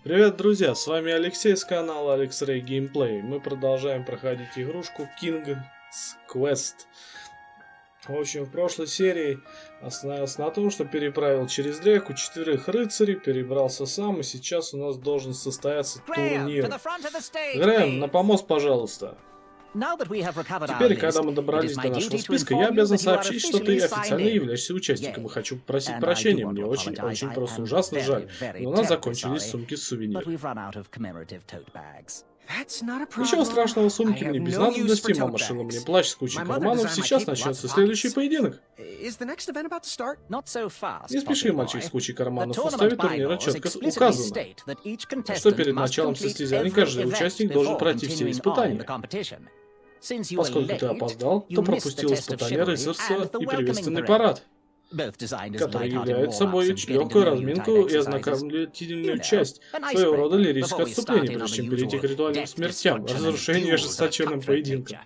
Привет, друзья! С вами Алексей с канала Alex Ray Gameplay. Мы продолжаем проходить игрушку King's Quest. В общем, в прошлой серии остановился на том, что переправил через реку 4 рыцарей, перебрался сам, и сейчас у нас должен состояться турнир. Грэм, на помост, пожалуйста. Теперь, когда мы добрались до нашего списка, я обязан сообщить, что ты официально являешься участником, и хочу попросить прощения. Мне очень просто ужасно жаль, но у нас закончились сумки с сувенирами. Ничего страшного, сумки мне без надобности, мама шила мне плащ с кучей карманов, сейчас начнется следующий поединок. Не спеши, мальчик с кучей карманов, в уставе турнира четко указано, что перед началом состязаний каждый участник должен пройти все испытания. Поскольку ты опоздал, то пропустил испытание рыцарства и приветственный парад, который является собой легкую разминку и ознакомительную часть, своего рода лирическое отступление, прежде чем перейти к ритуальным смертям, разрушению и ожесточенным поединкам.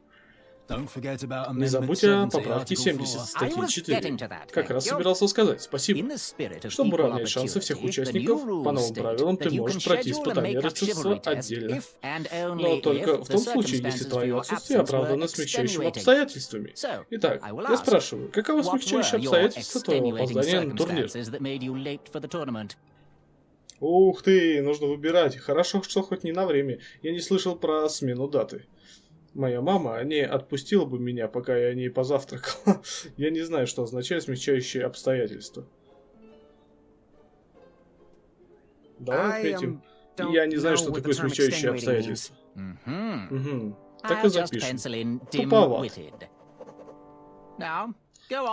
Не забудь о поправке 70 статьи 4. Как раз собирался сказать спасибо. Чтобы уравнять шансы всех участников, по новым правилам ты можешь пройти испытание рыцарства отдельно. Но только в том случае, если твое отсутствие оправдано смягчающими обстоятельствами. Итак, я спрашиваю, каковы смягчающие обстоятельства твоего опоздания на турнир? Ух ты, нужно выбирать. Хорошо, что хоть не на время. Я не слышал про смену даты. Моя мама не отпустила бы меня, пока я не позавтракал. Я не знаю, что означает смягчающие обстоятельства. Давай отметим. Я не знаю, что такое смягчающие обстоятельства. Так и запишем. Туповат.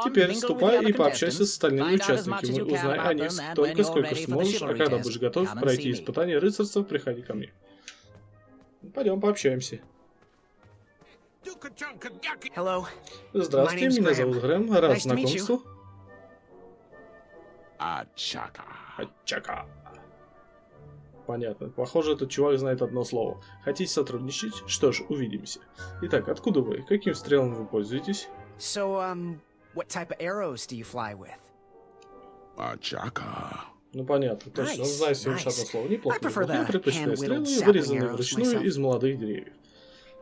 Теперь ступай и пообщайся с остальными участниками. Узнай о них столько, сколько сможешь, а когда будешь готов пройти испытание рыцарства, приходи ко мне. Пойдем пообщаемся. Здравствуйте, меня зовут Грэм, рад знакомству. Ачака. Понятно. Похоже, этот чувак знает одно слово. Хотите сотрудничать? Что ж, увидимся. Итак, откуда вы? Каким стрелом вы пользуетесь? Ачака. Ну понятно, точно. Он знает всего лишь одно слово. Неплохо. Я предпочитаю стрелы, вырезанные вручную из молодых деревьев.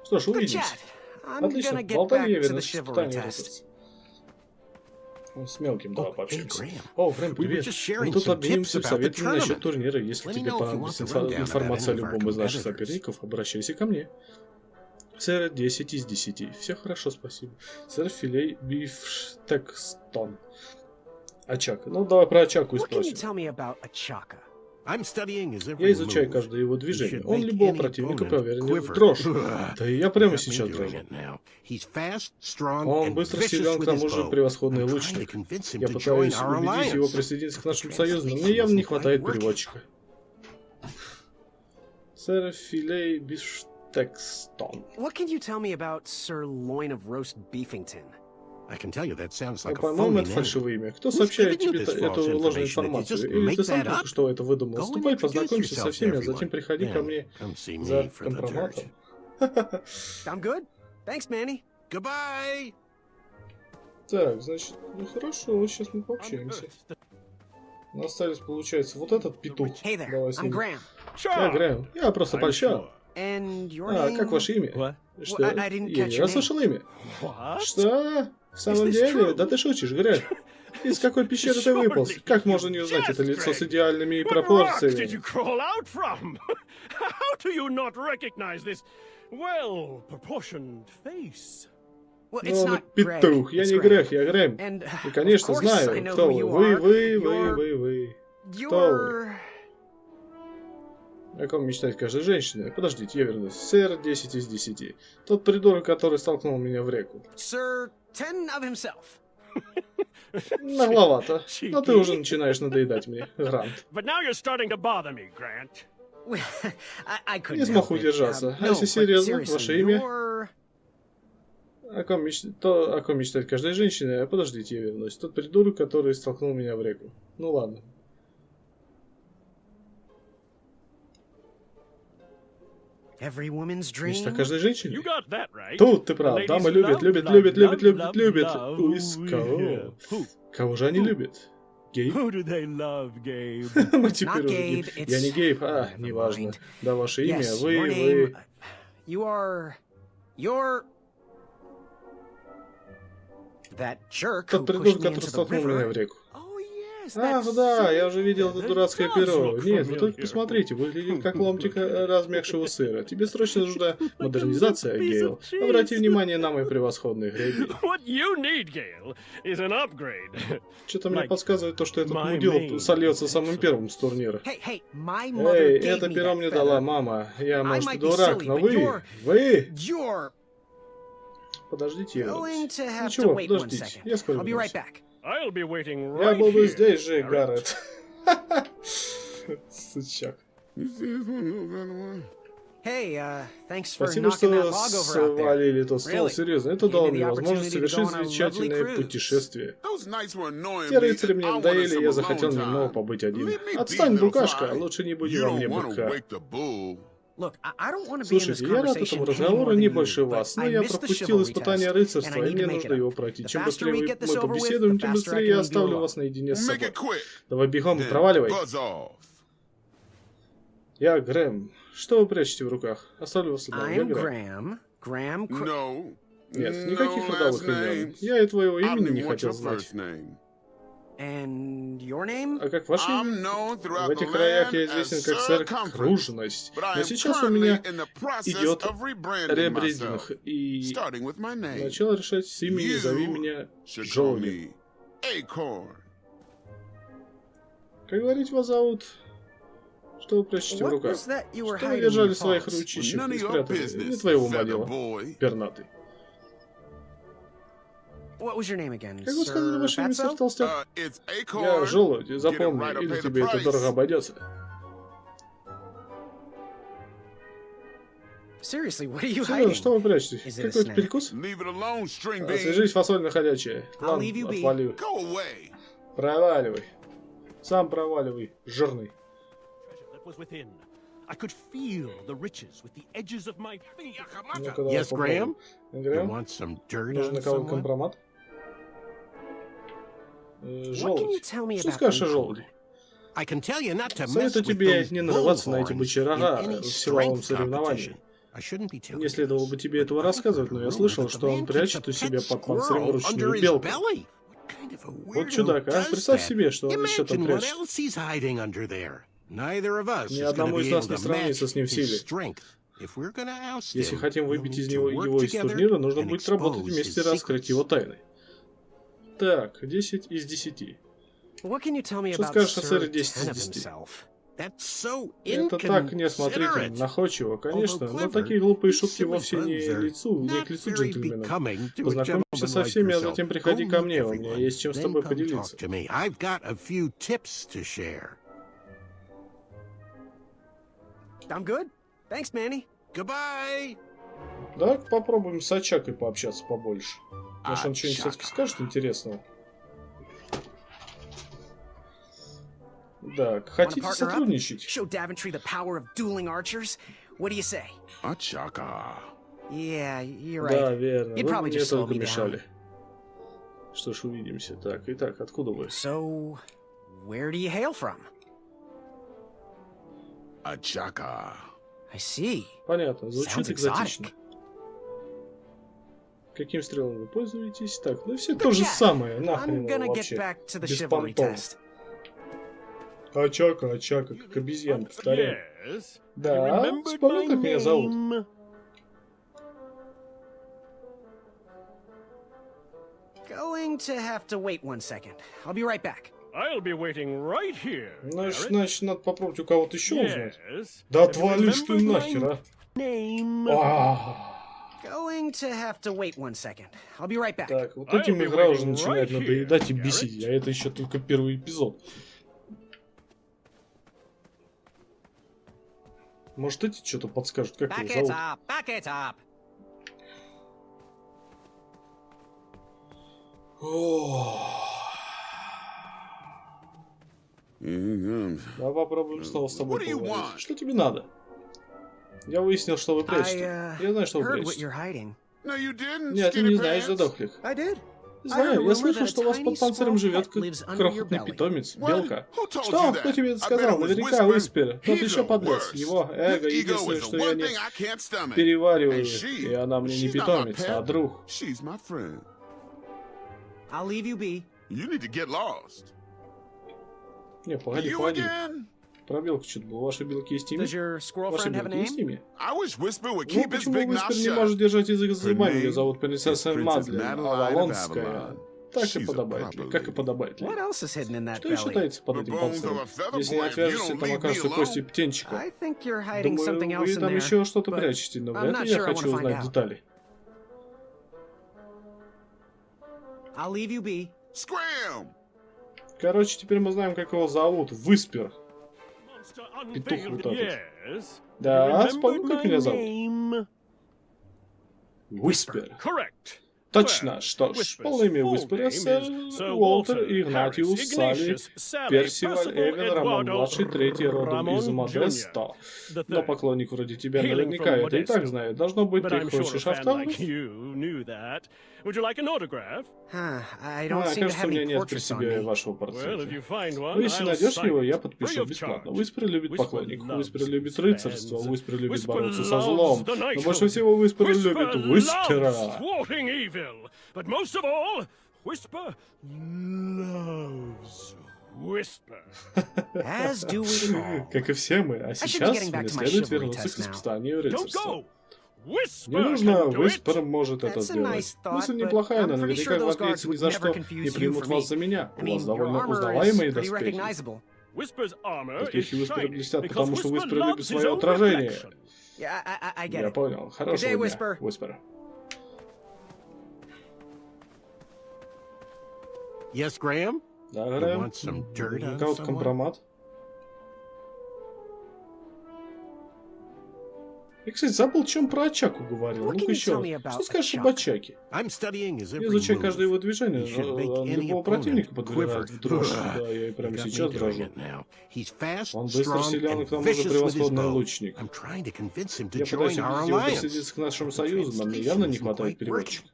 Что ж, увидимся. Отлично, болтай, я вернусь к испытанию рыцарства. С мелким, давай пообщаемся. О, Грэм, привет. Мы тут обменимся советами насчет турнира. Если тебе понадобится информация о любом из наших соперников, обращайся ко мне. Сэр, 10 из 10. Все хорошо, спасибо. Сэр, филей бифштекстон. Ачака. Ну, давай про Ачаку и спросим. Я изучаю каждое его движение. Он любого противника проверенный в дрожь. Да и я прямо сейчас дрожу. Он быстро, силен, к тому же превосходный лучник. Я пытаюсь убедить его присоединиться к нашему союзу, но мне явно не хватает переводчика. Сэр Филей Биштекстон. По-моему, это фальшивое имя. Кто сообщает тебе эту ложную информацию? Или ты сам только что это выдумал? Ступай, познакомься со всеми, а затем приходи ко мне за компроматом. Так, значит, ну хорошо, сейчас мы пообщаемся. Остались, получается, вот этот петух. Давай с ним. Я Грэм. Я просто польщен. А, как ваше имя? Что? Я не расслышал имя. Что? В самом деле? Да ты шутишь, Грэм. Из какой пещеры ты выполз? Как можно не узнать это лицо с идеальными пропорциями? Ну, петух, я не Грех, я Грэм. И, конечно, знаю, кто вы. Вы. Кто вы? О ком мечтает каждая женщина? Подождите, я вернусь. Сэр, 10 из 10. Тот придурок, который столкнул меня в реку. Нагловато. Но ты уже начинаешь надоедать мне, Грант. Не смог удержаться. А если серьезно, ваше имя? О ком мечтает каждая женщина? Подождите, я вернусь. Тот придурок, который столкнул меня в реку. Ну ладно. Мечта каждой женщины? Тут ты прав. Дамы любят. Кого же они любят? Гейб? Мы теперь уже Гейб. Я не Гейб, неважно. Да, ваше имя, вы... Тот придурок, который столкнул меня в реку. Ах, да, я уже видел это дурацкое перо. Нет, вы только посмотрите, выглядит как ломтик размягшего сыра. Тебе срочно нужна модернизация, Гейл. Обрати внимание на мои превосходные гребни. Что-то мне подсказывает то, что этот мудил сольется самым первым с турнира. Эй, это перо мне дала мама. Я, может, и дурак, но вы... Подождите, ничего, подождите, я скоро вернусь. Я буду здесь же, Гаррет. Сучак. Спасибо, что свалили тот стол. Серьезно, это дало мне возможность совершить замечательное путешествие. Те рыцари мне надоели, я захотел немного побыть один. Отстань, букашка, лучше не буди во мне быка. Слушайте, я рад этому разговору не больше вас, но я пропустил испытание рыцарства, и мне нужно его пройти. Чем быстрее мы побеседуем, тем быстрее я оставлю вас наедине с собой. Давай бегом, проваливай. Я Грэм. Что вы прячете в руках? Оставлю вас одного. Я Грэм. Нет, никаких родовых имен. Я и твоего имени не хотел знать. А как ваше имя? В этих краях я известен как сэр Кружность. Но сейчас у меня идет ребрендинг, и начало решать с имени, зови меня Желудем. Как говорить вас зовут? Что вы прячете в руках? Что вы держали в своих ручищах и спрятали? Не твоего ума дело, пернатый. Как вы сказали ваше имя, сэр Толстяк? Я Желудь, запомни, или тебе это дорого обойдется. Серьезно, что вы прячете? Какой-то перекус? Свяжись, фасоль ходячая. Ладно, отвали. Проваливай. Сам проваливай, жирный. Yes, Грэм? Нужен на кого компромат? Желудь. Что скажешь о желуди? Советую тебе не нарываться на эти бычьи рога в силовом соревновании. Не следовало бы тебе этого рассказывать, но я слышал, что он прячет у себя под панцирем ручную белку. Вот чудак, а? Представь себе, что он еще там прячет. Ни одному из нас не сравнится с ним в силе. Если хотим выбить из него его из турнира, нужно будет работать вместе и раскрыть его тайны. Так, 10 из 10. Что скажешь о сэре 10 из 10? Это так неосмотрительно, находчиво, конечно, но такие глупые шутки вовсе не к лицу джентльменам. Познакомься со всеми, а затем приходи ко мне, у меня есть чем с тобой поделиться. Давай попробуем с Очакой пообщаться побольше. Может, он что-нибудь все-таки скажет интересного? Так, хотите сотрудничать? Да, верно. Вы мне только мешали. Что ж, увидимся. Так, итак, откуда вы? Понятно, звучит экзотично. Каким стрелом вы пользуетесь? Так, ну все то же самое, нахрен вообще. Без понтов. Очака, как обезьян, повторяю. Да, вспомни, как меня зовут. Значит, надо попробовать у кого-то еще узнать. Да отвалишь ты нахер, а. Так, вот этим игра уже начинает надоедать и бесить, а это еще только первый эпизод. Может, эти что-то подскажут, как его зовут? Давай попробуем снова с тобой поговорить. Что тебе надо? Я выяснил, что вы прячете. Я знаю, что вы прячете. Нет, ты не знаешь, задохлик. Знаю, я слышал, что у вас под панцирем живет крохотный питомец, белка. Что? Кто тебе это сказал? Наверняка Уиспер. Тот еще подлец. Его эго единственное, что я не перевариваю. И она мне не питомец, а друг. Не, погоди. Про белку что-то было. Ваши белки есть имя? Ваши белки есть имя? Ну, почему Уиспер не может держать язык за зубами? Ее зовут принцесса Мадлен, Авалонская. Так и подобает ли? Как и подобает ли? Что еще таится под этим панцирем? Если не отвяжешься, там окажутся кости птенчика. Думаю, вы там еще что-то прячете, но вряд ли я хочу узнать детали. Короче, теперь мы знаем, как его зовут. Уиспер. Петух вот этот. Да, вспомни, как меня зовут. Уиспер. Точно, что ж, полное имя Уиспера, сэр Уолтер Игнатиус Салли Персиваль Эвен Роман-младший, третий родом из Модесто. Но поклонник вроде тебя наверняка это и так знает. Должно быть, ты хочешь автограф? Кажется, у меня нет при себе вашего портрета. Ну, если найдешь его, я подпишу бесплатно. Уиспер любит поклонников, Уиспер любит рыцарство, Уиспер любит бороться со злом. Но больше всего Уиспер любит Уиспера. But most of all, Whisper loves Whisper. As do we all. Как и все мы, а сейчас мне следует вернуться к испытанию рыцарства. Не нужно, Whisper может это сделать. Мысль неплохая, но наверняка гвардейцы ни за что не примут вас за меня. У вас довольно узнаваемые доспехи. Доспехи Whisper блестят, потому что Whisper любит свое отражение. Я понял. Хорошего дня, Whisper. Yes, Graham? Да, Грэм. Кого-то компромат. Я, кстати, забыл, чем про Ачаку говорил. Ну-ка еще. Что скажешь об Ачаке? Я изучаю каждое его движение. Любого противника подбирает в дрожь. Да, я и прямо сейчас дрожу. Он быстро, силен и к тому же превосходный лучник. Я пытаюсь убедить его присоединиться к нашему союзу, но мне явно не хватает переводчика.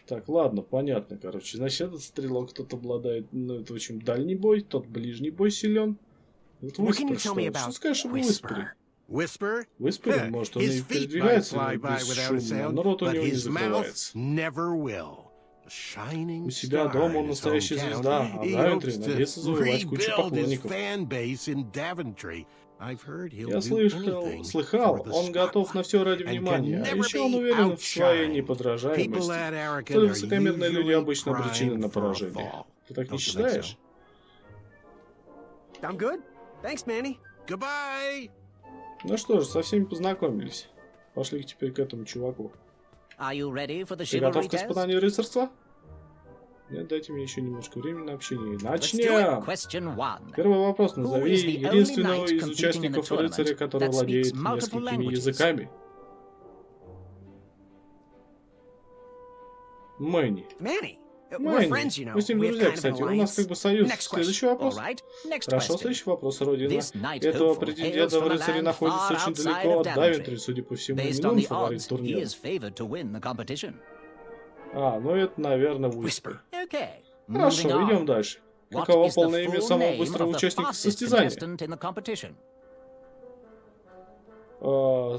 Так, ладно, понятно, короче. Значит, этот стрелок тот обладает, ну, это очень дальний бой, тот ближний бой силен. Вот Уиспер, что скажешь об Уиспере? Уиспер, может, он и передвигается бесшумно, но рот у него не закрывается. У себя дома он настоящая звезда, а в Давентри надеется завоевать кучу поклонников. Я слыхал, он готов на все ради внимания, а еще он уверен в своей неподражаемости. Столь высокомерные люди обычно обречены на поражение. Ты так не считаешь? Ну что ж, со всеми познакомились. Пошли теперь к этому чуваку. Ты готов к испытанию рыцарства? Нет, дайте мне еще немножко времени на общение. Начнем! Первый вопрос. Назови единственного из участников рыцаря, который владеет несколькими языками. Мэнни. Мэнни. Мы с ним друзья, кстати. У нас как бы союз. Следующий вопрос. Хорошо, следующий вопрос. Родина этого претендента в рыцаре находится очень далеко от Давентри, судя по всему, именно он фаворит турнира. Ну это, наверное, Уиспер. Хорошо, идем дальше. Каково полное имя самого быстрого участника состязания?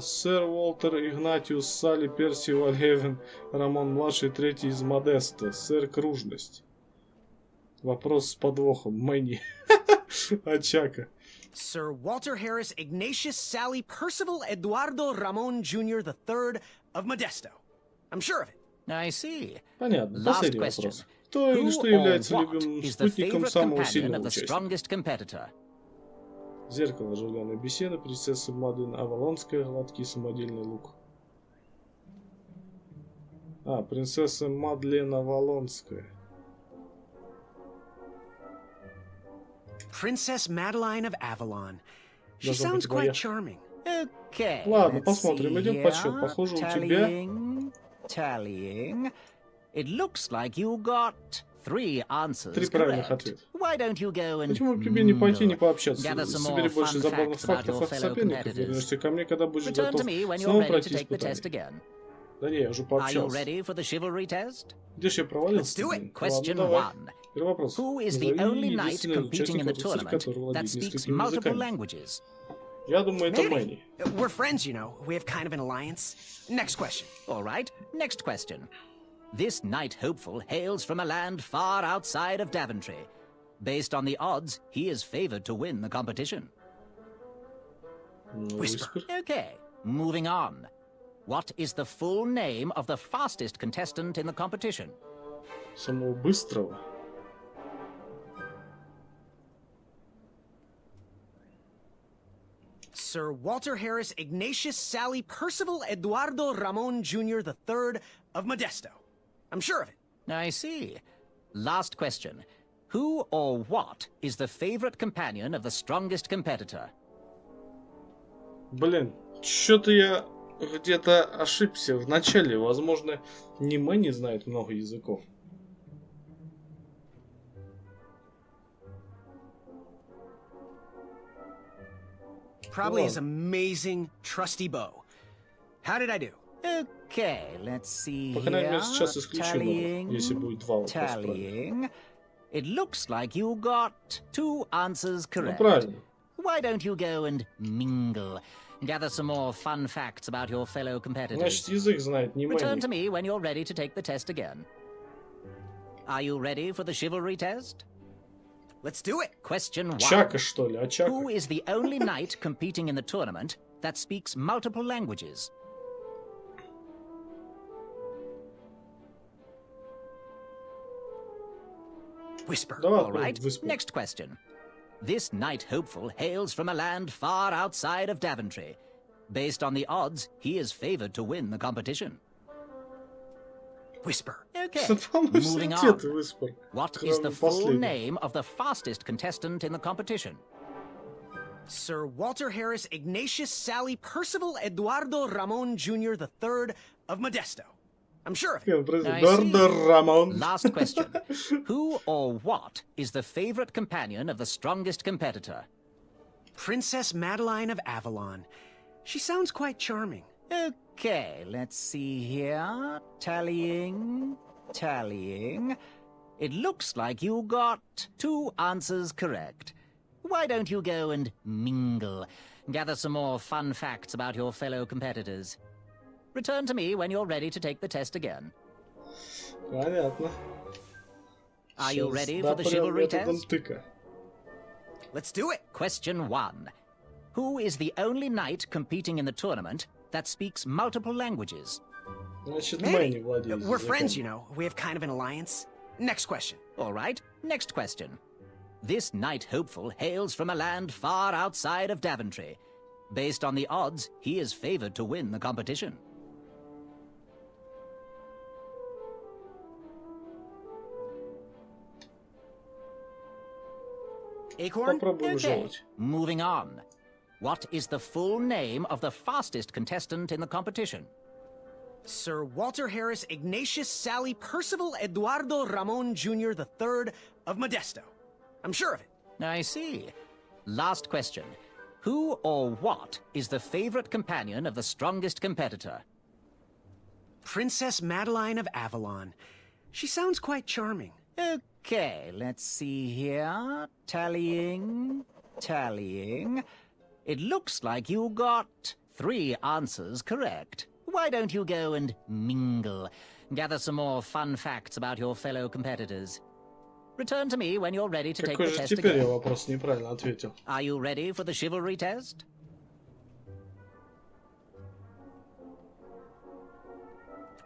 Сэр Уолтер Игнатиус Салли Персиваль Эвен Роман-младший, третий из Модесто. Сэр Кружность. Вопрос с подвохом. Мэнни. Ачака. Sir Walter Harris Ignatius Sally Percival Eduardo Ramon Jr. III of Modesto. I'm sure of it. Понятно. Последний вопрос. Кто или что является любимым спутником самого сильного участника? Зеркало, оживленная беседа, принцесса Мадлен Авалонская, гладкий самодельный лук. Принцесса Мадлен Авалонская. Princess Madeline of Avalon. She sounds quite charming. Ладно, посмотрим. Идем подсчет. Похоже, у тебя... Три правильных ответа. Почему бы тебе не пойти, не пообщаться? Собери больше забавных фактов о соперниках. Вернешься ко мне, когда будешь готов снова пройти испытание. Да не, я уже Are you пообщался. ready for the chivalry test? Где ж я провалился? Let's do it. Блин? Question Ладно, давай. 1. Первый вопрос. Who is the Назови only knight единственного competing in the участника рыцаря, tournament который that владеет speaks несколькими multiple языками? languages? Я думаю, это Manny. Мэнни. We're friends, you know. We have kind of an alliance. Next question. All right, next question. This knight hopeful hails from a land far outside of Daventry. Based on the odds, he is favored to win the competition. Whisper. Okay, moving on. What is the full name of the fastest contestant in the competition? Самого быстрого. Sir Walter Harris Ignatius Sally Percival Eduardo Ramon Jr. III of Modesto. I'm sure of it. I see. Last question. Who or what is the favorite companion of the strongest competitor? Блин, что-то я где-то ошибся в начале. Возможно, не Мэнни знает много языков. Probably Whoa. his amazing, trusty bow. How did I do? Okay, let's see По крайней мере, here. сейчас исключим его, если будет два вопроса правильно. Tallying. It looks like you got 2 answers Ну, correct. правильно. Why don't you go and mingle? Gather some more fun facts about your fellow competitors. Значит, язык знает не Return to Мэнни. me when you're ready to take the test again. Are you ready for the chivalry test? Let's do it. Question 1. Чака, что ли? А Чака? Who is the only knight competing in the tournament that speaks multiple languages? Whisper. Давай All right, Whisper. next question. This knight hopeful hails from a land far outside of Daventry. Based on the odds, he is favored to win the competition. Whisper. Okay, Там moving все on. ответы Whisper. What is the Кроме full последнего. name of the fastest contestant in the competition? Sir Walter Harris Ignatius Sally Percival Eduardo Ramon Jr. III of Modesto. I'm sure of it. Нет, подожди. I Дордо see. Рамон. Last question. Who or what is the favorite companion of the strongest competitor? Princess Madeline of Avalon. She sounds quite charming. Okay, let's see here. Tallying. It looks like you got 2 answers correct. Why don't you go and mingle? Gather some more fun facts about your fellow competitors. Return to me when you're ready to take the test again. Понятно. Are you Сейчас ready for the допрем chivalry методом test? тыка. Let's do it. Question 1. Who is the only knight competing in the tournament that speaks multiple languages? Значит, Manny. Мэнни владеет We're friends, языком. you know. We have kind of an alliance. Next question. All right, next question. This knight hopeful hails from a land far outside of Daventry. Based on the odds, he is favored to win the competition. Acorn? Попробуем Okay, желать. moving on. What is the full name of the fastest contestant in the competition? Sir Walter Harris Ignatius Sally Percival Eduardo Ramon Jr. III of Modesto. I'm sure of it. I see. Last question. Who or what is the favorite companion of the strongest competitor? Princess Madeline of Avalon. She sounds quite charming. Okay, let's see here. Tallying. It looks like you got 3 answers correct. Why don't you go and mingle? Gather some more fun facts about your fellow competitors. Return to me when you're ready to take Какой the же test теперь я again. вопрос неправильно ответил? Are you ready for the chivalry test?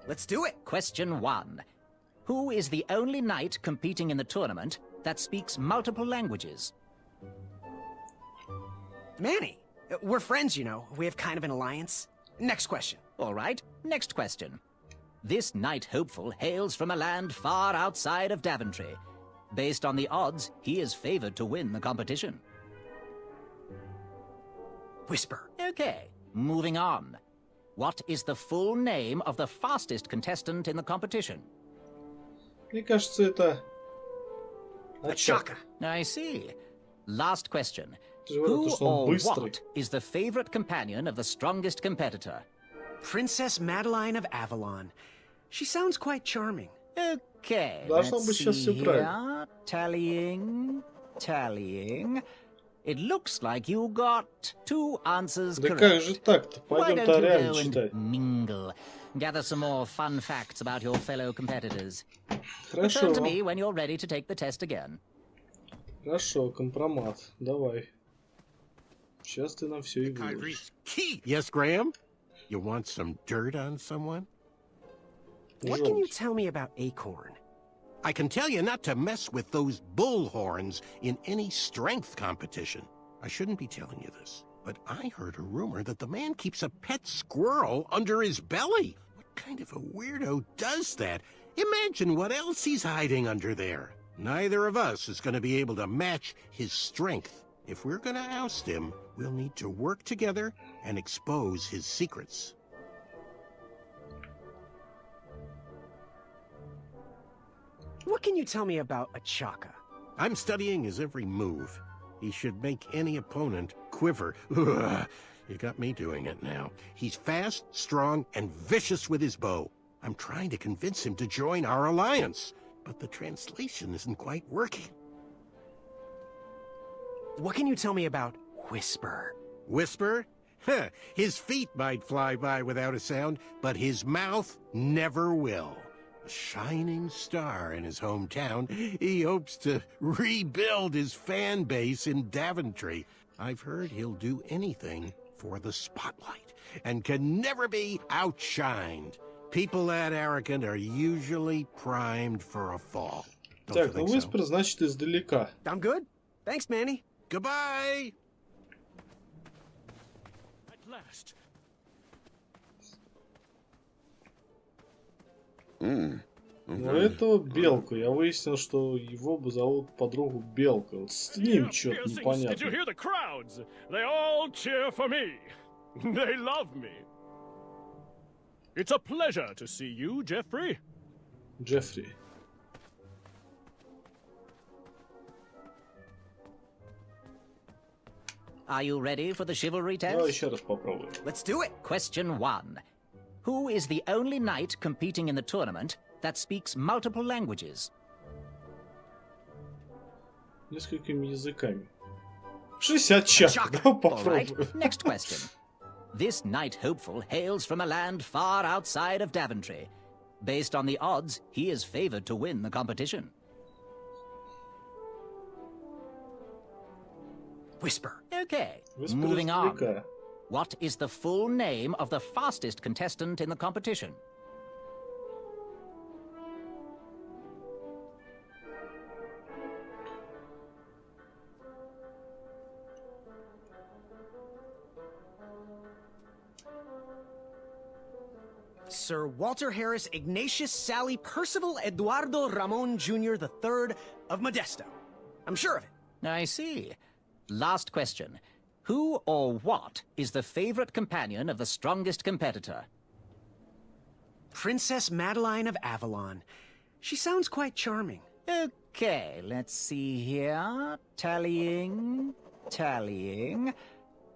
Let's do it. Question 1. Who is the only knight competing in the tournament that speaks multiple languages? Manny. We're friends, you know. We have kind of an alliance. Next question. All right, next question. This knight hopeful hails from a land far outside of Daventry. Based on the odds, he is favored to win the competition. Whisper. Okay, moving on. What is the full name of the fastest contestant in the competition? Мне кажется, это... Achaka. I see. Last question. Ты же говорил, Who что он or быстрый. what is the favorite companion of the strongest competitor? Princess Madeline of Avalon. She sounds quite charming. Okay, Должно let's быть сейчас see всё правильно. here. Tallying. It looks like you got 2 answers Да correct. как же так-то? Why Пойдем-то don't you реально go and читать. mingle? Gather some more fun facts about your fellow competitors. Хорошо, Return to me when you're ready to take the test again. хорошо, компромат. Давай. Сейчас ты нам все и выложишь. Kyrie's key. Yes, Graham? You want some dirt on someone? What can you Желчь. tell me about Acorn? I can tell you not to mess with those bullhorns in any strength competition. I shouldn't be telling you this, but I heard a rumor that the man keeps a pet squirrel under his belly. What kind of a weirdo does that? Imagine what else he's hiding under there. Neither of us is going to be able to match his strength. If we're going to oust him, we'll need to work together and expose his secrets. What can you tell me about Achaka? I'm studying his every move. He should make any opponent quiver. Ugh, you got me doing it now. He's fast, strong, and vicious with his bow. I'm trying to convince him to join our alliance, but the translation isn't quite working. What can you tell me about Whisper? Whisper? Huh, his feet might fly by without a sound, but his mouth never will. A shining star in his hometown, he hopes to rebuild his fan base in Daventry. I've heard he'll do anything for the spotlight and can never be outshined. People that arrogant are usually primed for a fall. Don't you Так, ну think so? Whisper значит издалека. I'm good. Thanks, Manny. Goodbye! At last. Но этого Белку. Я выяснил, что его бы зовут подругу Белка. Вот с ним что-то Did you непонятно. hear the crowds? They all cheer for me. They love me. It's a pleasure to see you, Jeffrey. Джеффри. Are you ready for the chivalry Давай test? еще раз попробуем. Let's do it. Question 1. Who is the only knight competing in the tournament that speaks multiple languages? Несколькими языками. 60 чат. Чак. Давай All right, попробуем. next question. This knight hopeful hails from a land far outside of Daventry. Based on the odds, he is favored to win the competition. Whisper. Okay, Whisper moving on. издалека. What is the full name of the fastest contestant in the competition? Sir Walter Harris Ignatius Sally Percival Eduardo Ramon Jr. III of Modesto. I'm sure of it. I see. Last question. Who or what is the favorite companion of the strongest competitor? Princess Madeline of Avalon. She sounds quite charming. Okay, let's see here. Tallying.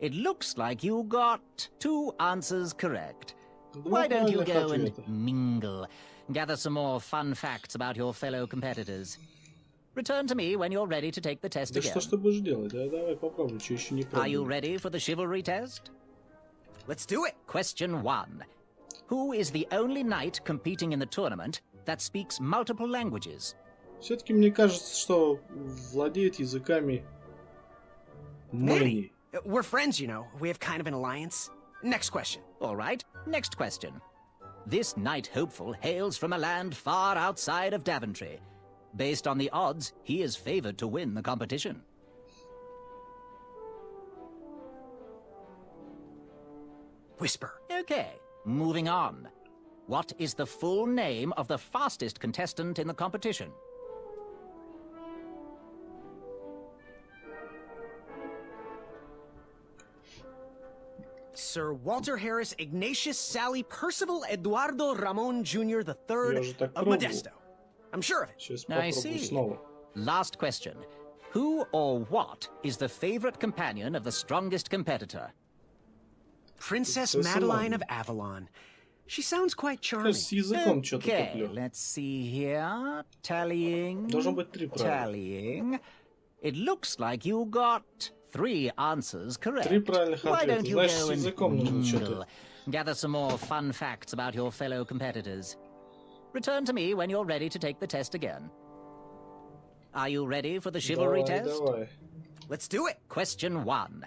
It looks like you got 2 answers correct. Why don't you правильных go and ответа. mingle? Gather some more fun facts about your fellow competitors. Return to me when you're ready to take the test Да again. что ж ты будешь делать? Да, давай попробуем, что еще не Are you пробовали. ready for the chivalry test? Let's do it. Question 1. Who is the only knight competing in the tournament that speaks multiple languages? Все-таки мне кажется, что владеет языками Мэнни. We're friends, you know. We have kind of an alliance. Next question. All right, next question. This knight hopeful hails from a land far outside of Daventry. Based on the odds, he is favored to win the competition. Whisper. Okay, moving on. What is the full name of the fastest contestant in the competition? Sir Walter Harris Ignatius Sally Percival Eduardo Ramon Jr. Я III уже так of пробовал. Modesto. I'm sure of it. Сейчас I попробую see. снова. Last question. Who or what is the favorite companion of the strongest competitor? Princess Принцесса Madeline Мадлен. of Avalon. She sounds quite charming. С языком что-то Okay, туплю. let's see here. Tallying. Должно быть 3 правильно. Tallying. It looks like you got 3 answers correct. 3 правильных Why don't ответа. you Значит, go с and языком нужно mingle, что-то. gather some more fun facts about your fellow competitors. Return to me when you're ready to take the test again. Are you ready for the chivalry Давай, test? давай. Let's do it. Question 1.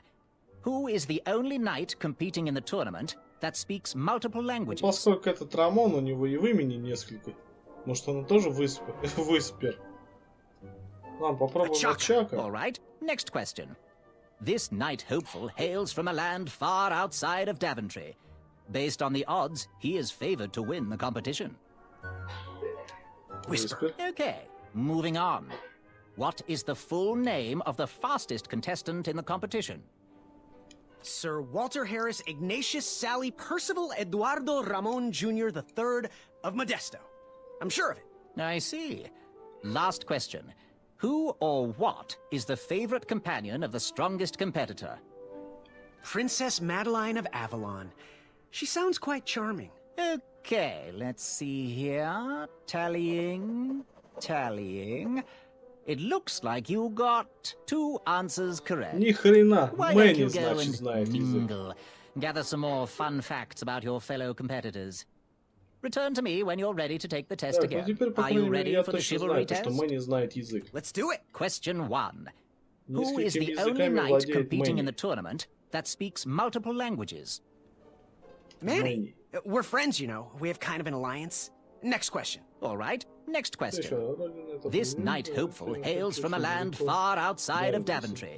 Who is the only knight competing in the tournament that speaks multiple languages? Поскольку этот Рамон, у него и в имени несколько. Может, он тоже выспер. Ладно, попробуем Чака. Чака. All right, next question. This knight hopeful hails from a land far outside of Daventry. Based on the odds, he is favored to win the competition. Whisper. Okay, moving on. What is the full name of the fastest contestant in the competition? Sir Walter Harris Ignatius Sally Percival Eduardo Ramon Jr. III of Modesto. I'm sure of it. I see. Last question. Who or what is the favorite companion of the strongest competitor? Princess Madeline of Avalon. She sounds quite charming. Okay, let's see here. Tallying. It looks like you got 2 answers correct. Ни хрена. Why don't Мэнни, you go значит, and знает язык. mingle, gather some more fun facts about your fellow competitors. Return to me when you're ready to take the test Так, ну again. теперь, по Are you крайней мере, ready я for the точно chivalry знаю, то, что test? Мэнни знает язык. Let's do it. Question 1. Who is Несколькими the only языками knight владеет competing in the Мэнни. tournament that speaks multiple languages? Manny. We're friends, you know. We have kind of an alliance. Next question. All right, next question. Еще, This knight hopeful hails from a land far outside of Daventry.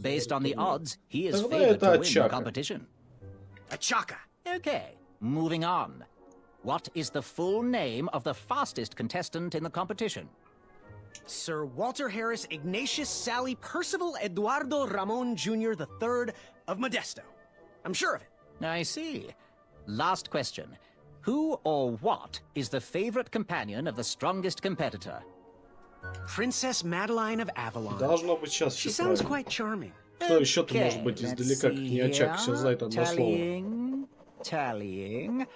Based on the odds, he is Тогда favored это to win the Чака. competition. A Chaka. Okay, moving on. What is the full name of the fastest contestant in the competition? Sir Walter Harris Ignatius Sally Percival Eduardo Ramon Jr. III of Modesto. I'm sure of it. I see. Last question. Who or what is the favorite companion of the strongest competitor? Princess Madeline of Avalon. Должно быть сейчас She все sounds правильно. quite charming. Кто еще-то Okay, может быть let's издалека, как see не Чак, все here. знает одно слово. Tallying.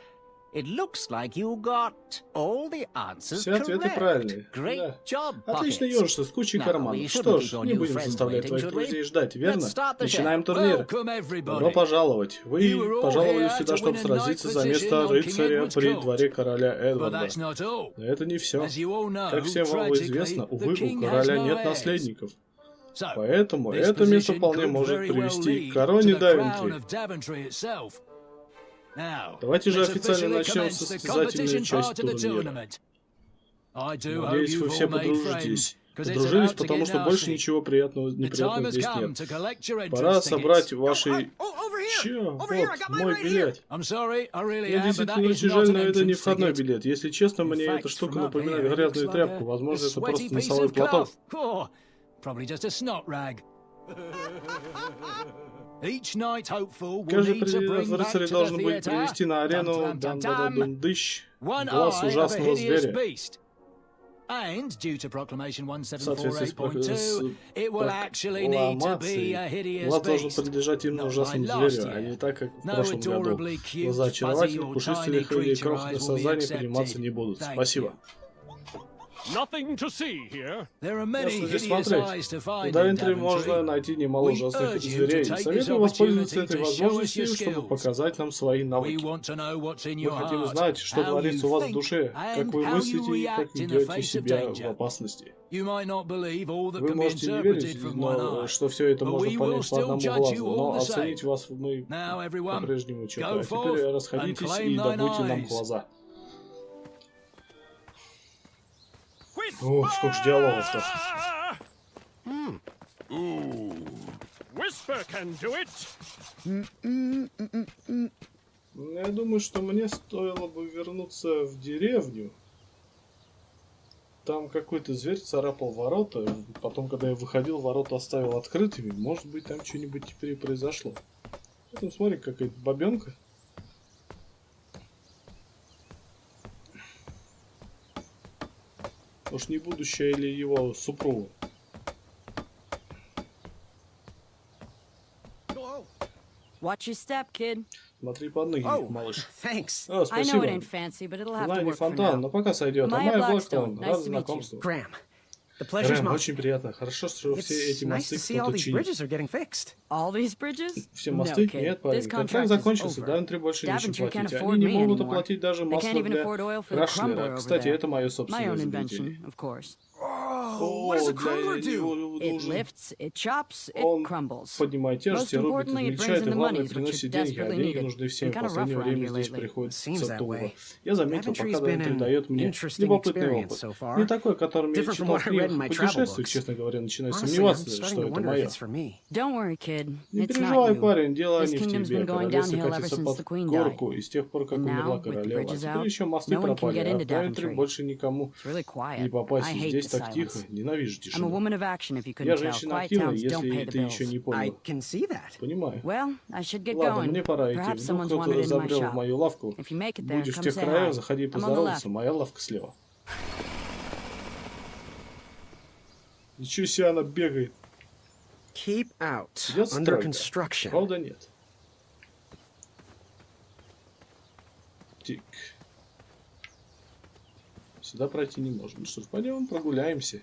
It looks like you got all the answers Все ответы correct. правильные. Great Да. job, Отлично, Pockets. юноша, с кучей Now, карманов. we Что shouldn't ж, keep your не new будем friends заставлять waiting, твоих should we? друзей ждать, верно? Let's start the Начинаем show. турнир. Welcome, everybody. Добро пожаловать. Вы You were all пожаловали here сюда, to чтобы win a сразиться knight за место position on King рыцаря Edward's при court. дворе короля But Эдварда. that's not all. Но это не все. As you all know, Как всем вам известно, tragically, увы, the у king короля has no нет heirs. наследников. So, Поэтому this это место position вполне could может very well привести lead к короне to the crown Давентри. of Daventry itself. Now, Давайте же let's официально officially начнем commence the состязательную competition часть part of the турнира. tournament. I do hope Надеюсь, вы you've все all made friends, подружитесь. 'cause it's Подружились, about to потому get что больше nasty. ничего приятного, The time неприятного has здесь come нет. to collect your Пора entrance собрать tickets. ваши... Over here. Чё? Over here. I Вот, got mine мой right here. билет. I'm sorry, I really Я am, but that действительно is очень not жаль, an но это не entrance входной ticket. билет. Если честно, In мне fact, эта штука from up напоминает here, it грязную looks like тряпку. a Возможно, это sweaty просто piece носовой of платок. cloth. Oh, probably just a snot rag. Each night hopeful will Каждый need to bring back рыцарь to the должен будет theatre привести на арену dum-dum-dum-dum-dum, one глаз eye of a ужасного hideous зверя. beast. And due to Proclamation В соответствии с 1748.2, it will actually need to be a прокламацией, hideous глаз должен beast. принадлежать именно Not ужасному like last зверю, а year. не так, как в No прошлом году. adorably cute, Глаза fuzzy очаровательных, or пушистых tiny или creature крохотных eyes will be созданий приниматься accepted. не будут. Thank Спасибо. Nothing to see here. There are Ну many что здесь hideous смотреть? eyes to В find in Давентри можно Daventry. найти немало We ужасных urge you to зверей. take this Советую воспользоваться opportunity этой to show us возможностью, your чтобы skills. показать нам свои We навыки. want to know what's in Мы your хотим heart, знать, что how творится у you вас в think, душе, как and вы how you мыслите и как react in the ведете face of себя в danger. опасности. You might not believe all that Вы can be можете не interpreted верить, from one но eye. что все это But можно we will понять по still одному judge глазу, you all но the оценить same. вас мы Now, everyone, по-прежнему что-то. go А forth теперь and расходитесь claim и thine добудьте нам eyes. глаза. Whisper! Ох, сколько ж диалогов-то. Whisper can do it. Я думаю, что мне стоило бы вернуться в деревню. Там какой-то зверь царапал ворота. Потом, когда я выходил, ворота оставил открытыми. Может быть, там что-нибудь теперь и произошло. Потом смотри, какая-то бабенка. Уж не будущее или его супруга. Watch your step, kid. Смотри под ноги, Oh, малыш. thanks. О, I know спасибо. it ain't fancy, but it'll have Знаю, to не work for фонтан, now. но пока сойдет. А Майя Майя Блэкстоун, Блэкстоун, nice рад to meet you. знакомству. Graham, the pleasure's Грэм, mine. очень приятно. Хорошо, что все эти It's nice мосты to see all кто-то these чинит. bridges are getting fixed. All these bridges? Все No, мосты? kid. Нет, This парень. Контракт contract is закончился, over. Давнтри больше нечем Daventry can't платить. afford Они не me могут anymore. оплатить даже They масло can't even для afford oil for the Крашлера. crumbler over Кстати, there. это мое My собственное own изобретение. invention, of course. Oh, what does a crumbler do? It lifts, it chops, it Он crumbles. поднимает тяжесть, Most рубит, importantly, it brings измельчает in и, the главное, monies, which приносит are деньги, а desperately деньги needed. нужны всем. Been В kind of rough последнее around время here здесь lately. приходится Seems that туго. way. Я заметил, Daventry's пока been Давнтри an дает мне interesting любопытный experience опыт. so far. Не такой, которым я Different from читал what в I read in книгах my travel путешествиях, books. честно говоря, начинаю Honestly, I'm сомневаться, starting что to это wonder if мое. it's for me. Don't worry, kid. Не It's переживай, not you. парень, дело This не в kingdom's тебе. been going Королевство downhill ever катится since под the queen died. горку, и с тех пор, как And умерла now, with the королева. А bridges теперь out, еще мосты no one can пропали, get а into в Давнтри Daventry. больше никому It's really quiet. не попасть. I И hate здесь the так тихо. silence. Ненавижу I'm a тишину. woman of action, if you Я couldn't tell. женщина Quiet активная, towns don't pay если the ты еще bills. не I понял. can see that. Понимаю. Well, I should get Ладно, going. мне пора идти. Perhaps Вдруг someone's кто-то wanted in my забрел в shop. мою лавку. If you make it there, Будешь в come тех say краях, hi. заходи I'm on the поздороваться. left. Моя лавка слева. Ничего себе она бегает. Keep out. Идет Under стройка. construction. Правда нет. Тик. Сюда пройти не можем. Ну что ж, пойдем прогуляемся.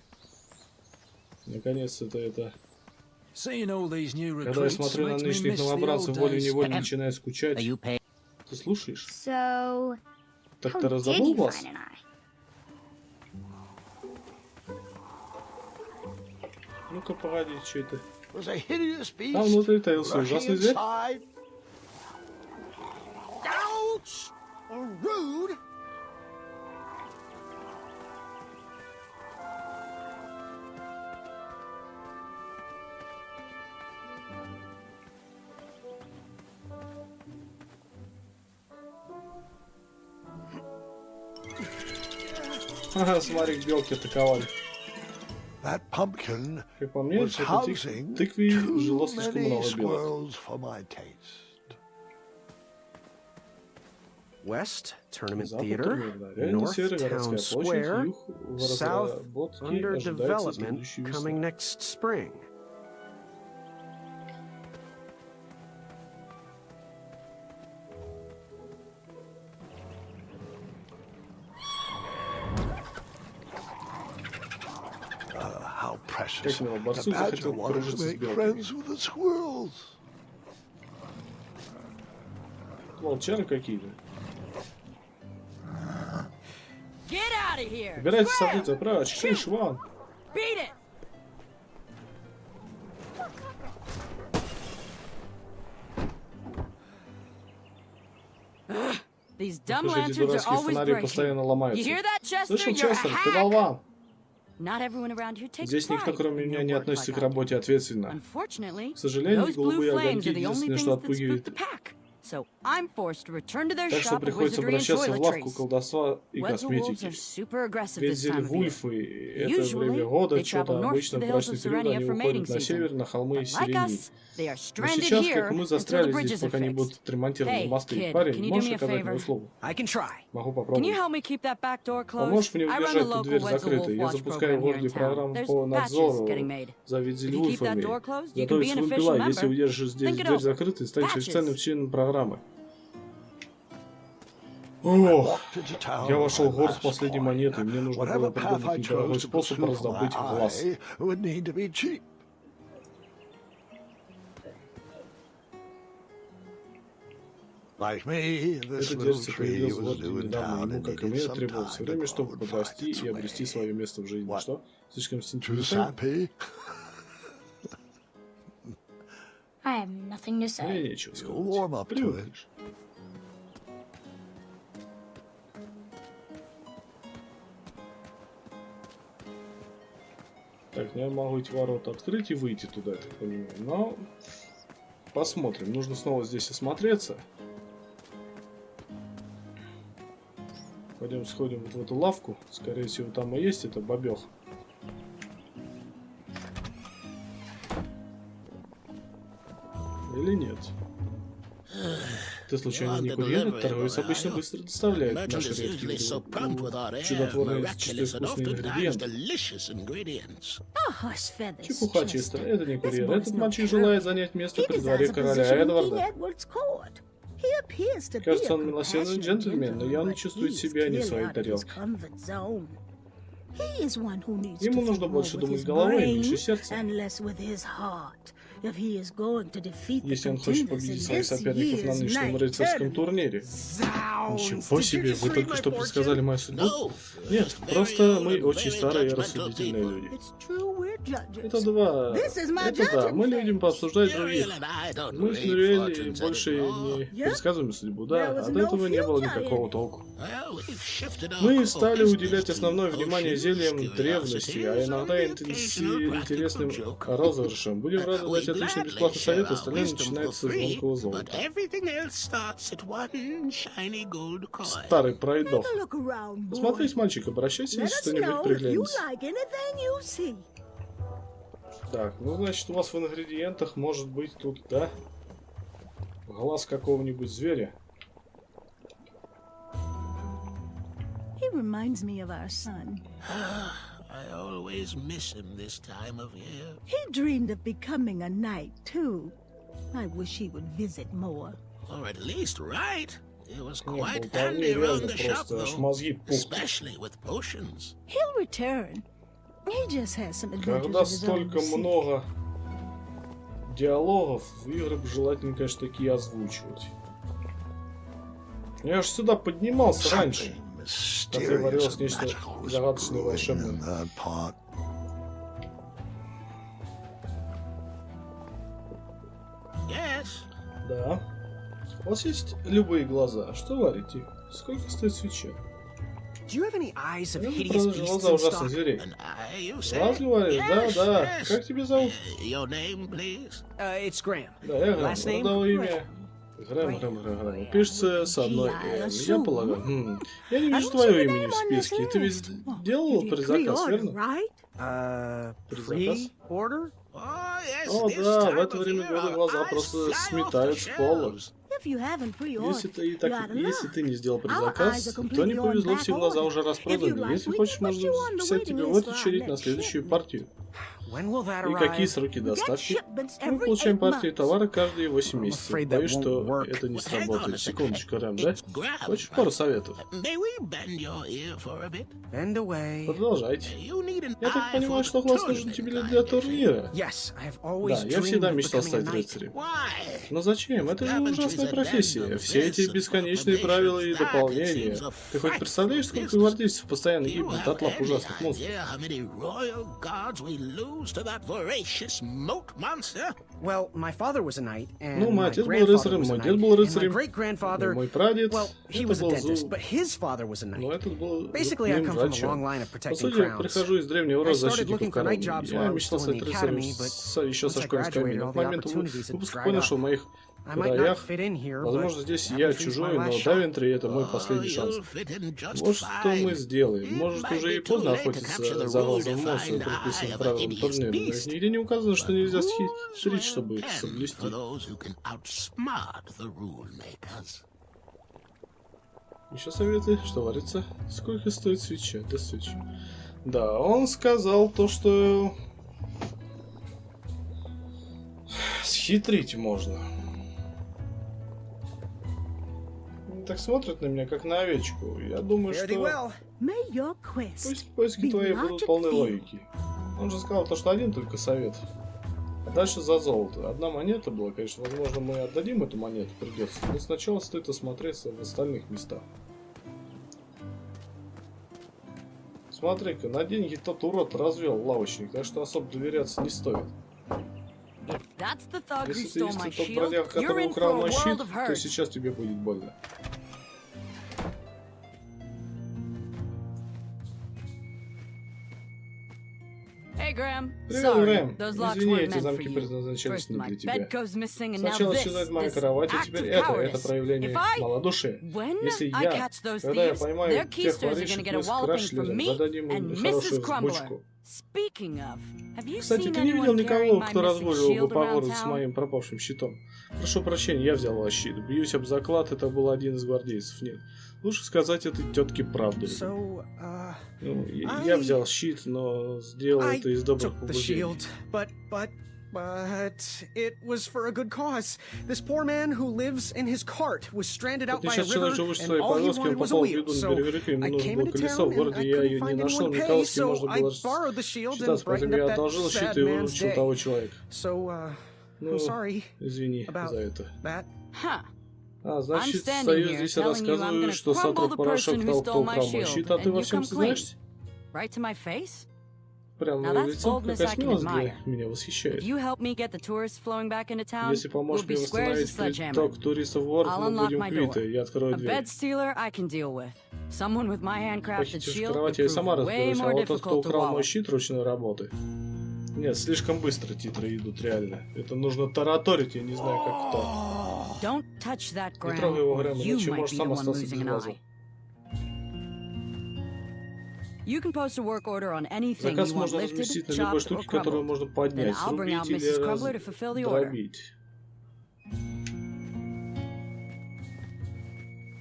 Наконец-то это... Seeing all these new Когда я recruits смотрю на makes me нынешних miss the новобранцев, old волей-неволей days. начинаю скучать. Are you paying? Ты слушаешь? So, Так how ты did раздобыл you вас? find an eye? Ну-ка, погоди, что это? Was a hideous beast Там внутри таился rushing ужасный зверь. inside. Ouch! Rude! Ага, смотри, белки атаковали. That pumpkin Как по мне, was это housing тыкве жило too слишком many много белок. squirrels for my taste. West, Tournament Запад Theater. турнира, реально North север, городская Town площадь, Square. юг в South разработке under ожидается development следующей coming весной. next spring. How precious. Как мило, The барсук badger захотел wanted подружиться to с make белками. friends with the squirrels. Волчары какие-то. Get out of here! Убирайтесь с Square! ордица прочь, шиш, вон! Beat it! Ugh, these dumb Слушай, эти lanterns are дурацкие always фонари breaking. постоянно You ломаются. hear that, Chester? Слышал, You're a Честер, ты hack! болван! Not everyone around here takes Здесь никто, pride кроме in меня, their не work относится like к I do. работе ответственно. Unfortunately, К сожалению, those blue голубые flames огоньки are the only единственное, things что that spook отпугивает. the pack. So I'm forced to return to their Так что shop of приходится wizardry and обращаться в лавку toiletries. колдовства и Wetzel wolves косметики. are super aggressive Ведь this time of year. зельвульфы — это Usually, время года, they что-то travel north обычно to в the hills брачный of период Serenia они for mating уходят на season. север, на холмы But like Сирении. us, they are Но stranded сейчас, here как мы until the застряли bridges здесь, are пока не fixed. будут отремонтированы Hey, мосты. kid, Парень, can you do можешь me a оказать мне favor? услугу? I can try. Могу Can you попробовать. help me keep that back door closed? Поможешь мне I run the удержать эту local дверь Wetzel закрытой? Wolf Я Watch запускаю в program here in городе town. программу There's по patches надзору getting made. за If you keep that вельзевульфами. door closed, you can be Готовить an official вымпела, если member. удержишь здесь Think it дверь over. закрытой, станешь Patches. официальным членом программы. Ох, Walked into town я вошел в with город my с последней last монетой. Мне coin. нужно Whatever было path I придумать недорогой chose to способ pursue for раздобыть my глаз. eye would need to be cheap. Like me, this Это little дерзце tree появилось was вот new in недавно. town Ему, and как и needed мне, some требовалось time to время, grow чтобы and find подрасти its и обрести way. свое место в жизни. What? Что? Слишком Too сентиментально? sappy? I have nothing to Мне say. нечего You'll warm сказать. up to it. Привыкнешь. Так, ну я могу эти ворота открыть и выйти туда, я так понимаю. Но посмотрим. Нужно снова здесь осмотреться. Пойдем сходим вот в эту лавку. Скорее всего, там и есть это бобёх. Или нет? Ты случайно не курьер? Торговец обычно быстро доставляет наши редкие чудотворные, чисто вкусные ингредиенты. Чепуха чистая, это не курьер. Этот мальчик желает занять место при дворе короля Эдварда. Кажется, он милосердный джентльмен, но явно чувствует себя не в своей тарелке. Ему нужно больше думать головой и меньше сердцем. Если он хочет победить своих соперников на нынешнем рыцарском турнире. Ничего себе, вы только что предсказали мою судьбу? Нет, просто мы очень старые и рассудительные люди. Это да, мы любим пообсуждать других. Мы с Мюриэль больше не предсказываем судьбу, да, от этого не было никакого толку. Мы стали уделять основное внимание зельям древности, а иногда интересным розыгрышам. Будем рады дать отличный бесплатный совет, остальное начинается с звонкого золота. Старый пройдох. Посмотрите, мальчик, обращайся, если что-нибудь приглянется. Так, ну значит у вас в ингредиентах может быть тут, да? Глаз какого-нибудь зверя. He reminds me of our son. I always miss him this time of year. He dreamed of becoming a knight, too. I wish he would visit more. Or at least write. It was Не, quite болтовни handy around реально the shop, просто аж though. мозги пухнут. Especially with potions. He'll return. He just has some adventures Когда of his own столько to seek. много диалогов, в игры бы желательно, конечно, такие озвучивать. Я же сюда поднимался раньше. Когда говорилось нечто загадочное, волшебное. Yes. Да. У вас есть любые глаза. Что варите? Сколько стоит свеча? Do you have any eyes of Я hideous продажу beasts глаза in ужасных stock? зверей. An eye, you say? Глаз говоришь? Да, Yes, да. yes. Как тебя зовут? Your name, please? It's Graham. Да, я Грэм. Last name? Родовое имя. Грэм. Пишется с одной «н». Я полагаю. Я не вижу твое имени в списке. Ты ведь делал предзаказ, верно? Предзаказ? Pre-order? Oh, yes, О, this да, в time это of время year года our глаза eyes просто fly off сметают the с пола. shelves. Если ты не сделал предзаказ, то не повезло, все глаза уже распроданы. Если хочешь, можно записать тебе в очередь на следующую партию. When will that И какие arrive? сроки доставки? Мы получаем партии товара каждые 8 месяцев. Боюсь, что это не сработает. Секундочку, Рэм, да? Хочешь пару советов? May we bend your ear for a bit? Bend away. Продолжайте. You need an Я так eye понимаю, for что глаз нужен тебе для турнира. Yes, I have Да, always я dreamed всегда of мечтал becoming a стать knight. рыцарем. Why? Но зачем? Это же ужасная профессия. Все эти бесконечные правила и дополнения. Ты хоть представляешь, сколько гвардейцев постоянно You гибнет have от лап any ужасных монстров? idea how many royal guards we lose to that voracious moat monster? Well, my father was a knight, and Ну, мой my отец был grandfather рыцарем, was a мой knight, дед был and my рыцарем, great-grandfather, мой прадед, well, he это was a был dentist, зуб, but his father was a но knight. этот был Basically, I зубным come from a long врачом. line of По protecting сути, я crowns. прихожу из древнего I рода started защитников looking for корон. night jobs while Я I was мечтал still in стать the рыцарем academy, but еще со once I школьной скамьи. graduated, Но all к the моменту opportunities had выпуска dried понял, up. что в моих I might not краях, fit in here, возможно, but здесь that я was my чужой, last но shot. Давентри — это мой последний Oh, шанс. you'll fit in just Вот что мы fine. сделаем. It Может, might уже и be too поздно late to охотиться capture the за глазом rule монстра, defined предписанным eye of a правилам hideous турнира. beast. Нигде не указано, что нельзя Who's схитрить, чтобы их well соблюсти. for those who can outsmart the rule makers. Еще советы, что варится. Сколько стоит свеча? Да, свеча. Да, он сказал то, что схитрить можно. Так смотрят на меня, как на овечку. Я думаю, Fare thee что well. May your quest пусть поиски be твои будут полны logic-filled. логики. Он же сказал то, что один только совет. А дальше за золото. Одна монета была, конечно. Возможно, мы отдадим эту монету, придется. Но сначала стоит осмотреться в остальных местах. Смотри-ка, на деньги тот урод развел лавочник, так что особо доверяться не стоит. If that's the thug who Если ты stole my есть тот shield, бродяга, you're который in for украл a мой щит, world of то hurt. сейчас тебе будет больно. Hey, Graham. Привет, Sorry, Грэм. those locks Извини, weren't эти meant for замки you. предназначались First не my для тебя. bed goes missing, and now Сначала this, исчезает моя this кровать, а act теперь of это cowardice. проявление If I- малодушия. When Если I я, catch those когда я thieves, поймаю their тех keysters are воришек, gonna get мы a с walloping from Крашлером me зададим им and хорошую Mrs. Crumbler. взбучку. Speaking of, have you Кстати, seen ты не видел anyone carrying никого, my кто missing разгуливал бы shield по around городу с town? моим пропавшим щитом? Прошу прощения, я взял ваш щит. Бьюсь об заклад, это был один из гвардейцев. Нет. Лучше сказать этой тетке правду. So, Ну, я взял щит, но сделал I это из добрых took the побуждений. shield, but it was for a good cause. This poor man who lives in his cart was stranded out by a Сейчас человек, river, живущий в and своей all he повозке, он wanted was a попал в wheel. беду на So берегу реки, ему I нужно came было into колесо. В town and городе I я ее couldn't не find нашел, anyone to ни pay, колоски so можно I было borrowed the shield and считаться, поэтому brightened я up that одолжил щит sad и man's выручил day. того человека. So, Ну, I'm sorry извини about за это. that. Huh. А, I'm значит, standing стою here здесь и telling you I'm рассказываю, gonna что crumble сотру the порошок person who того, stole кто my украл мой shield, щит, а ты and во you всем come clean. сознаешься? Right to my face? Прямо Now на that's лицо, boldness какая I can смелость admire. меня If восхищает. you help me get the tourists flowing back into town, Если we'll поможешь be мне square as a восстановить sledgehammer. приток туристов в город, I'll мы unlock будем my door. квиты. Я открою A дверь. bed stealer I can deal with. Someone with my handcrafted Похитишь shield would кровать, я и сама prove way разберусь, а more вот тот, кто difficult to украл мой wallow. щит ручной работы. Нет, слишком быстро титры идут, реально. Это нужно тараторить, я не знаю, как кто. Don't touch that Не ground, трогай его, or Грэм, you иначе might можешь be the сам one остаться losing без an глаза. eye. You can post a work order on anything Заказ you want можно lifted, разместить на любой chopped, or штуке, которую crumbled. можно Then поднять, I'll bring out срубить или Mrs. Crumbler to fulfill the order. раздробить.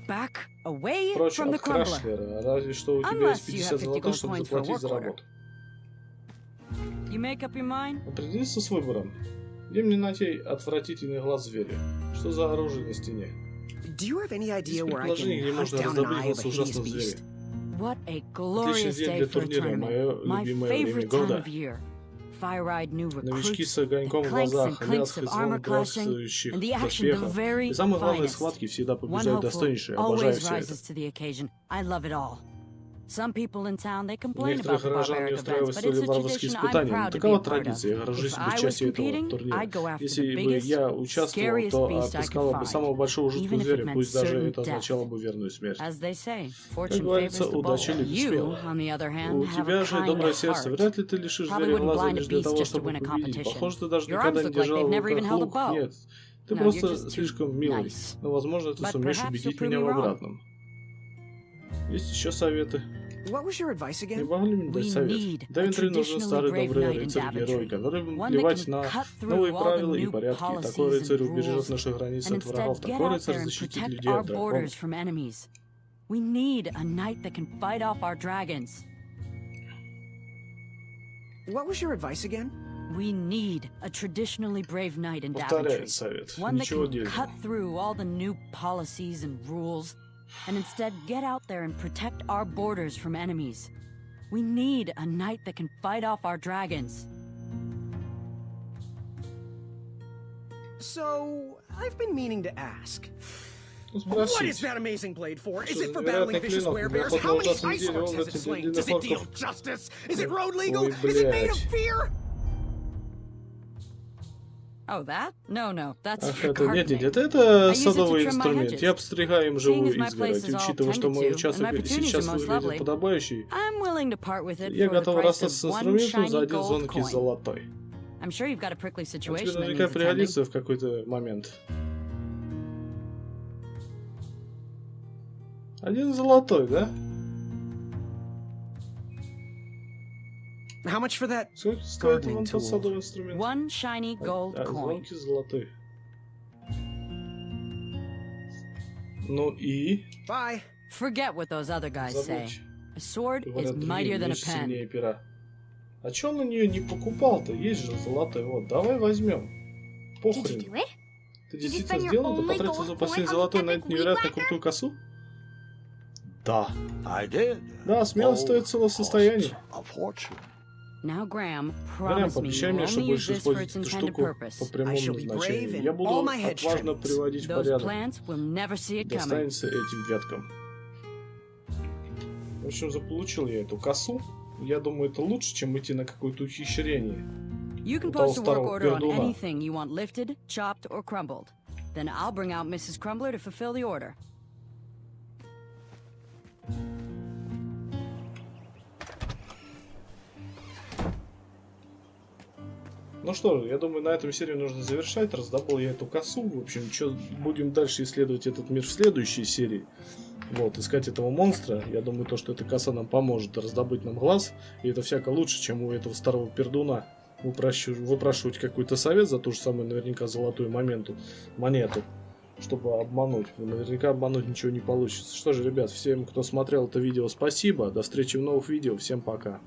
Back away Прочь from the от crumbler. Крашлера, разве что у тебя Unless есть you 50 have 50 золотых, чтобы gold coins for a заплатить за work order. работу. You make up your mind? Определиться с выбором. Где мне найти отвратительный глаз зверя? Что за оружие на стене? Do you have any idea Есть where I предположение, can где hunt можно down an раздобыть eye of глаз a hideous ужасного beast? зверя. What a Отличный glorious день day для for a турнира, мое tournament. My любимое время favorite time года. of year. Fire-eyed new Новички recruits, с огоньком в clanks and глазах, clinks лязг и of звон armor clashing, бряцающих and the action the доспехов. very И самые главные finest. схватки всегда One побеждают hopeful достойнейшие. Обожаю always все это. rises to the occasion. I love it all. Some people in town, they complain Некоторых about the горожан не barbaric устраивают events, but столь it's a варварские tradition I'm испытания. proud to be Такова a part of. традиция, я горжусь If быть I was частью этого competing, турнира. I'd go after Если the бы biggest, я участвовал, scariest то beast I отыскала could бы find, самого большого жуткого even if it зверя, meant пусть даже certain это death. означало бы верную смерть. As they say, Как fortune favors говорится, the bold. удача любит You, смелых. on the other hand, У have тебя a же kind доброе сердце. heart. Вряд ли ты лишишь Probably зверя wouldn't глаза blind a лишь для beast того, just to чтобы win a победить. competition. Похоже, ты даже Your никогда arms не look like держал they've в never even руках held a лук. bow. Нет, ты No, просто you're just too слишком милый. nice. Но, возможно, ты But сумеешь perhaps убедить you'll prove меня me в wrong. обратном. Есть еще советы. What was your advice Не again? могли мне дать We совет? need Давентри a нужен старый traditionally brave добрый knight in рыцарь-герой, Daventry. который будет One that плевать can на cut through новые all the правила и new порядки. Такой policies рыцарь and убережет rules наши границы and от врагов. instead get Такой out рыцарь there and защитит protect людей our от драконов. borders from enemies. We need a knight that can fight off our dragons. What was your advice again? We need a traditionally brave knight in Повторяю Daventry. совет. One that Ничего can дельного. cut through all the new policies and rules and instead get out there and protect our borders from enemies. We need a knight that can fight off our dragons. So, I've been meaning to ask. Ну, What is спросить. that amazing blade for? Is Что it за for невероятный battling vicious клинок? werebears? Для How many охоты на ice ужасных orcs has зверей, it slain? он Does it deal длинных justice? Is it road legal? Ой, Is it made of блядь. fear? Oh, that? No, that's Ах, for это нет, gardening. нет, I это use it to садовый trim my инструмент. hedges. Я обстригаю им Seeing живую as my place изгородь. is all Учитывая, что мой tended to, участок and my petunias сейчас are most выглядит lovely, подобающий, I'm willing to part with it я for the готов price расстаться с of one инструментом за shiny один gold звонкий coin. золотой. I'm sure you've got a prickly Он тебе situation that наверняка needs attending. пригодится в какой-то момент. Один золотой, да? How much for that? Сколько стоит Gardening вон тот tool. садовый инструмент? One shiny gold coin. Звонкий золотой. Ну и... Bye. Forget what those other guys say. Забудь. A sword is Говорят, mightier than a меч сильнее pen. пера. А чё он на нее не покупал-то? Есть же золотой. Вот, давай возьмем. Did you Похрен. do it? Ты Did you действительно spend your сделал это? only Потратил gold за coin последний on золотой the на epic эту невероятно weed крутую косу? Да. I did. Да, смелость стоит целого состояния. A fortune. Now, Graham, Грэм, promise me пообещай you мне, will что only use больше this for использовать its эту intended штуку purpose. по I прямому shall be brave назначению. in Я all буду my hedge отважно trimmings. приводить в Those порядок. plants will never see it coming. Достанется этим веткам. В общем, заполучил я эту косу. Я думаю, это лучше, чем идти на какое-то ухищрение. You can У того post a work старого order on пердуна. anything you want lifted, chopped, or crumbled. Then I'll bring out Mrs. Crumbler to fulfill the order. Ну что же, я думаю, на этом серию нужно завершать. Раздобыл я эту косу. В общем, что будем дальше исследовать этот мир в следующей серии. вот, искать этого монстра. Я думаю, то, что эта коса нам поможет раздобыть нам глаз. И это всяко лучше, чем у этого старого пердуна выпрашивать какой-то совет за ту же самую, наверняка, золотую монету, чтобы обмануть. Наверняка обмануть ничего не получится. Что же, ребят, всем, кто смотрел это видео, спасибо. До встречи в новых видео. Всем пока.